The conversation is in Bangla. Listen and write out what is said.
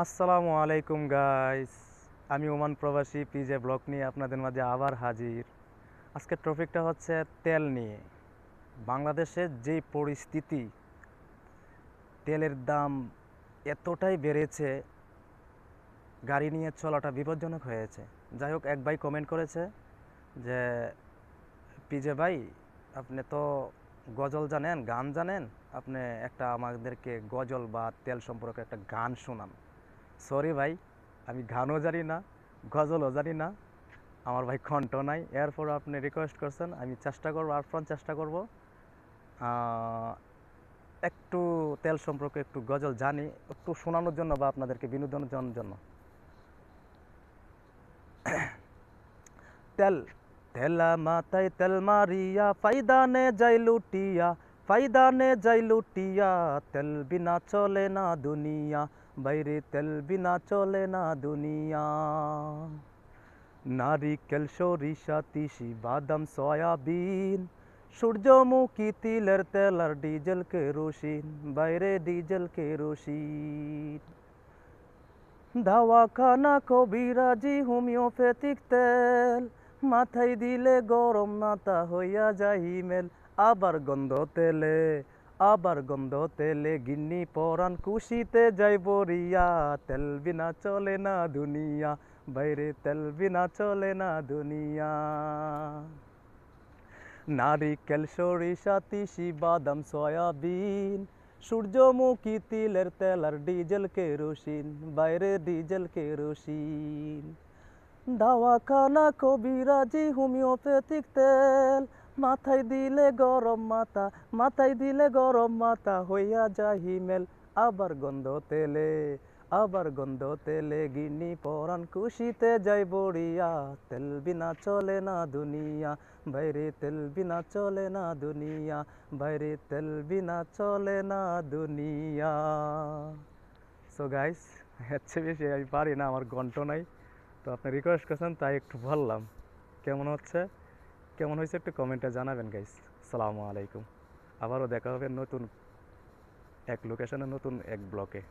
আসসালামু আলাইকুম গাইস। আমি ওমান প্রবাসী পিজে ব্লগ নিয়ে আপনাদের মাঝে আবার হাজির। আজকের টপিকটা হচ্ছে তেল নিয়ে। বাংলাদেশের যে পরিস্থিতি, তেলের দাম এতটাই বেড়েছে, গাড়ি নিয়ে চলাটা বিপজ্জনক হয়েছে। যাই হোক, এক ভাই কমেন্ট করেছে যে পিজে ভাই, আপনি তো গজল জানেন, গান জানেন, আপনি একটা আমাদেরকে গজল বা তেল সম্পর্কে একটা গান শোনান। সরি ভাই, আমি গানও জানি না, গজলও জানি না, আমার ভাই কণ্ঠ নাই। এরপর আপনি রিকোয়েস্ট করছেন, আমি চেষ্টা করবো, আপ্রাণ চেষ্টা করব। একটু তেল সম্পর্কে একটু গজল জানি, একটু শোনানোর জন্য বা আপনাদেরকে বিনোদনের জন্য। তেল তেলা মাথায় তেল মারিয়া, ফায়দা নে যাই লুটিয়া, ফায়দা নে যাই লুটিয়া, তেল বিনা চলে না দুনিয়া, বাইরে তেল বিনা চলে না দুনিয়া। নারিকেল, সরিষা, তিসি, বাদাম, সয়াবিন, সূর্যমুখী, তিলের তেল আর ডিজেল কেরোসিন, বাইরে ডিজেল কেরোসিন। দাওয়াখানা, কবিরাজি, হোমিওপ্যাথিক তেল, মাথায় দিলে গরম মাথা হইয়া যায় হিমেল। আবার গন্ধ তেলে, আবার গন্ধ তেলে, গিন্নি পরান খুশিতে যাই বরিয়া, তেল বিনা চলে না দুনিয়া, বাইরে তেল বিনা চলে না দুনিয়া। নারিকেল, সরিষা, তিসি, বাদাম, সয়াবিন, সূর্যমুখী, তিলের তেল আর ডিজেল কেরোসিন, বাইরে ডিজেল কেরোসিন। দাওয়াখানা, কবিরাজি, হোমিওপ্যাথিক তেল, মাথায় দিলে গরম মাথা, মাথায় দিলে গরম মাথা হইয়া যায় হিমেল। আবার গন্ধ তেলে, আবার গন্ধ তেলে, গিন্নি পরান খুশিতে যাই বড়িয়া, তেল বিনা চলে না দুনিয়া, বাইরে তেল বিনা চলে না দুনিয়া, বাইরে তেল বিনা চলে না দুনিয়া। সো গাইস, এর চেয়ে বেশি আমি পারি না, আমার কণ্ঠ নাই। তো আপনি রিকোয়েস্ট করছেন তাই একটু বললাম। কেমন হচ্ছে, কেমন হয়েছে একটু কমেন্টে জানাবেন গাইস। আসসালামু আলাইকুম। আবারও দেখা হবে নতুন এক লোকেশনে, নতুন এক ব্লকে।